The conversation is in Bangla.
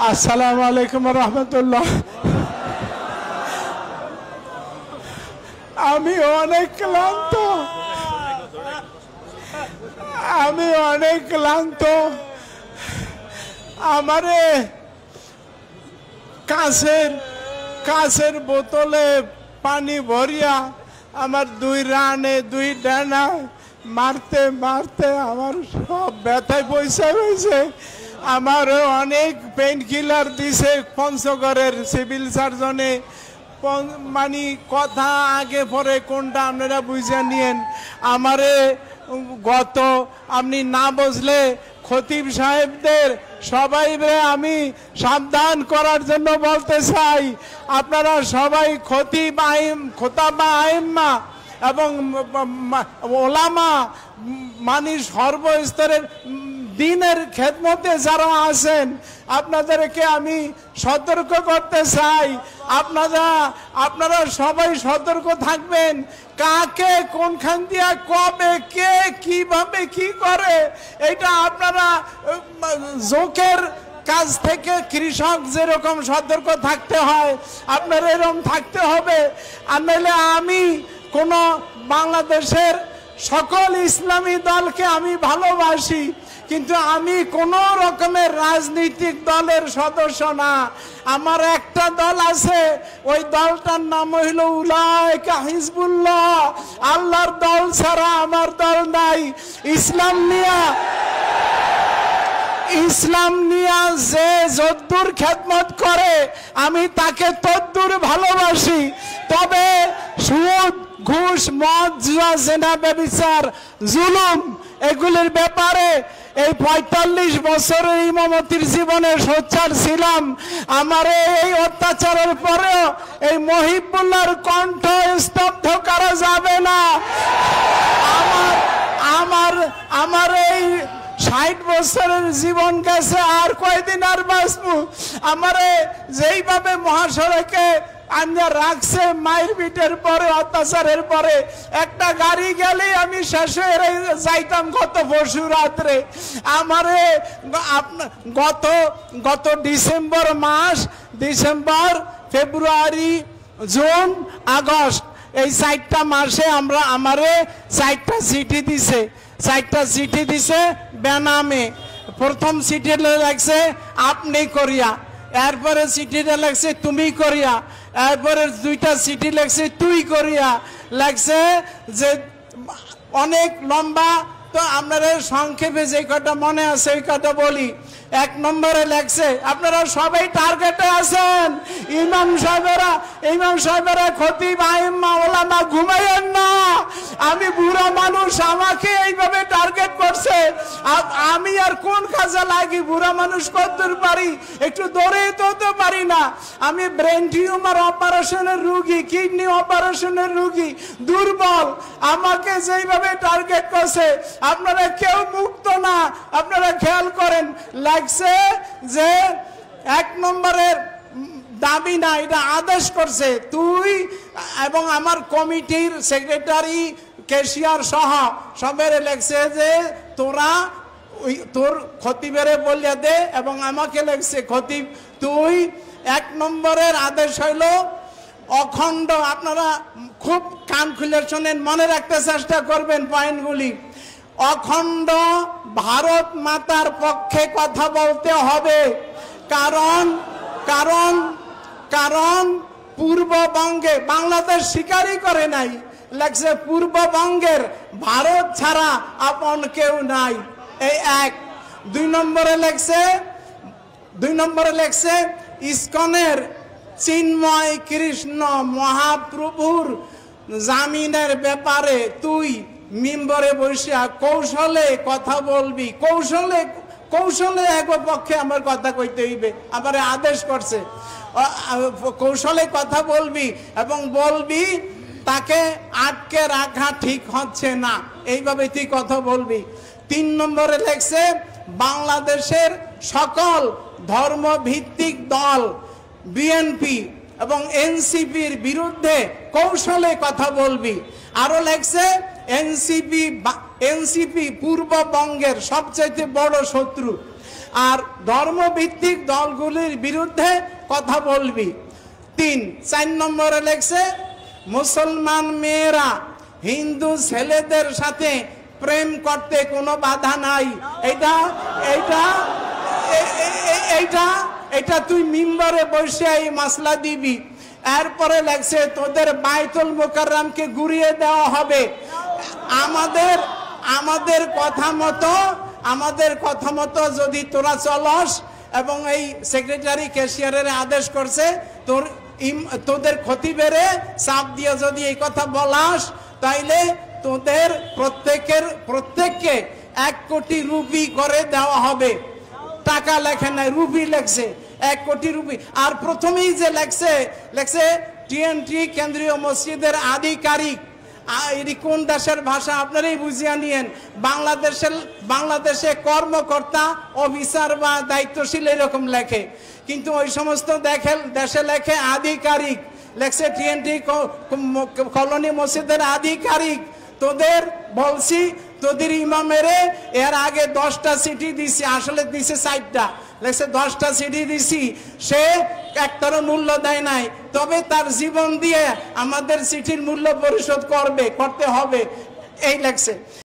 আসসালামু আলাইকুম রহমতুল্লাহ। আমি অনেক ক্লান্ত। আমারে কাঁচের বোতলে পানি ভরিয়া আমার 2 রানে 2 ডানা মারতে মারতে আমার সব ব্যথায় পয়সা হয়েছে। আমার অনেক পেইন কিলার দিছে পঞ্চগড়ের সিভিল সার্জনে। মানে কথা আগে পরে কোনটা আপনারা বুঝে নিয়েন। আমারে গত আপনি না বুঝলে খতিব সাহেবদের সবাই আমি সাবধান করার জন্য বলতে চাই। আপনারা সবাই খোতাবা আইম্মা এবং ওলামা মানে সর্বস্তরের দিনের খেদমতে যারা আছেন আপনাদেরকে আমি সতর্ক করতে চাই। আপনারা সবাই সতর্ক থাকবেন। কাকে কোনখান দিয়ে কবে কে কিভাবে কি করে এটা আপনারা জোকের কাজ থেকে কৃষক যেরকম সতর্ক থাকতে হয় আপনার এরকম থাকতে হবে। আর নইলে আমি কোন বাংলাদেশের সকল ইসলামী দলকে আমি ভালোবাসি, কিন্তু আমি কোন রকমের রাজনৈতিক দলের সদস্য না। আমার একটা দল আছে, ওই দলটার নাম হইল উলাইকা হিজবুল্লাহ। আল্লাহর দল ছাড়া আমার দল নাই। ইসলাম নিয়া যে যদ্দুর খেদমত করে আমি তাকে তদ্দুর ভালোবাসি। তবে সুদ, ঘুষ, মদ, জুয়া, জেনা, ব্যভিচার, জুলুম এগুলির ব্যাপারে এই 45 বছরের ইমামতির জীবনে সোচ্চার ছিলাম। আমার এই অত্যাচারের পরেও এই মহিবুল্লাহর কণ্ঠ স্তব্ধ করা যাবে না। আমার এই 60 বছরের জীবন গেছে, আর কয়দিন আর বাঁচবো। আমারে যেইভাবে মহাসড়কে আন্যা রাখছে মায়ের পিঠের পরে, অত্যাচারের পরে, একটা গাড়ি গেলে আমি শেষে যাইতাম গত পরশু রাত্রে। আমারে গত ডিসেম্বর মাস, ডিসেম্বর, ফেব্রুয়ারি, জুন, আগস্ট এই 4টা মাসে আমারে 4টা চিঠি দিছে বেনামে। প্রথম চিঠিটা লাগছে আপনি করিয়া, এরপরে চিঠিটা লাগছে তুমি করিয়া, এরপরে 2টা চিঠি লাগছে তুই করিয়া লাগছে। যে অনেক লম্বা, তো আপনারা সংক্ষেপে যে কটা মনে আছে ওই কটা বলি। 1 নম্বরে লাগছে, আপনারা সবাই টার্গেটে আছেন। ইমাম সাহেবেরা খতিব আইম্মা ওলামা ঘুমাইয়েন না। আমি বুড়া মানুষ, আমাকে এইভাবে টার্গেট করছে। আমি আর কোন কাজে লাগি? বুড়া মানুষ কতদূর পারি? একটু দৌড়েই তো পারি না। আমি ব্রেন টিউমার অপারেশনের রুগী, কিডনি অপারেশনের রুগী, দুর্বল। আমাকে যেইভাবে টার্গেট করছে, আপনারা কেউ মুক্ত না। আপনারা খেয়াল করেন, লাগছে যে 1 নম্বরের দাবি না, এটা আদেশ করছে তুই এবং আমার কমিটির সেক্রেটারি, ক্যাশিয়ার সহ সবের লেখছে যে তোর খতিবেরে বলিয়া দে, এবং আমাকে লেখছে খতিব তুই। 1 নম্বরের আদেশ হইল অখণ্ড। আপনারা খুব কান খুলে শোনেন, মনে রাখতে চেষ্টা করবেন পয়েন্টগুলি। অখণ্ড ভারত মাতার পক্ষে কথা বলতে হবে। কারণ পূর্ববঙ্গে, বাংলাদেশ স্বীকারই করে নাই, লাগছে পূর্ববঙ্গের ভারত ছাড়া আপন কেউ নাই। এই 1। 2 নম্বরে লেখছে ইসকনের চিন্ময় কৃষ্ণ মহাপ্রভুর জামিনের ব্যাপারে তুই মিম্বরে বসিয়া কৌশলে কথা বলবি। কৌশলে এক পক্ষে আমার কথা কইতে হইবে। আবার আদেশ করছে কৌশলে কথা বলবি, এবং বলবি তাকে আটকে রাখা ঠিক হচ্ছে না, এইভাবে তুই কথা বলবি। 3 নম্বরে লেখছে বাংলাদেশের সকল ধর্মভিত্তিক দল বিএনপি এবং এনসিপির বিরুদ্ধে কৌশলে কথা বলবি। আরো লেখছে এনসিপি পূর্ববঙ্গের সবচেয়ে বড় শত্রু। আর ধর্মভিত্তিক দলগুলির বিরুদ্ধে কথা বলবি। 4 নম্বরে লেখছে মুসলমান মেয়েরা হিন্দু ছেলেদের সাথে প্রেম করতে কোনো বাধা নাই। এটা এটা এটা এটা তুই মিম্বরে বসে এই মাসলা দিবি। এরপরে লেখছে তোদের বাইতুল মুকাররমকে ঘুরিয়ে দেওয়া হবে। আমাদের কথা মতো যদি তোরা চলস, এবং এই সেক্রেটারি ক্যাশিয়ারের আদেশ করছে তোদের ক্ষতি বেড়ে চাপ দিয়ে যদি এই কথা বলাস, তাইলে তোদের প্রত্যেককে 1 কোটি রুপি করে দেওয়া হবে। টাকা লেখে নাই, রুপি লেখছে, 1 কোটি রুপি। আর প্রথমেই যে লেখছে টিএনটি কেন্দ্রীয় মসজিদের আধিকারিক। এটি কোন দেশের ভাষা আপনারাই বুঝিয়ে নিয়েন। বাংলাদেশে কর্মকর্তা, অফিসার বা দায়িত্বশীল এরকম লেখে, কিন্তু ওই সমস্ত দেশে লেখে আধিকারিক। লেখছে টিএনটি কলোনি মসজিদের আধিকারিক। তোদের বলছি, তোদের ইমামেরে এর আগে 10টা চিঠি দিছি, আসলে দিছে 4টা। লেখছে 10টা চিঠি দিছি, সে একটারও মূল্য দেয় নাই, তবে তার জীবন দিয়ে আমাদের চিঠির মূল্য পরিশোধ করতে হবে, এই লেখছে।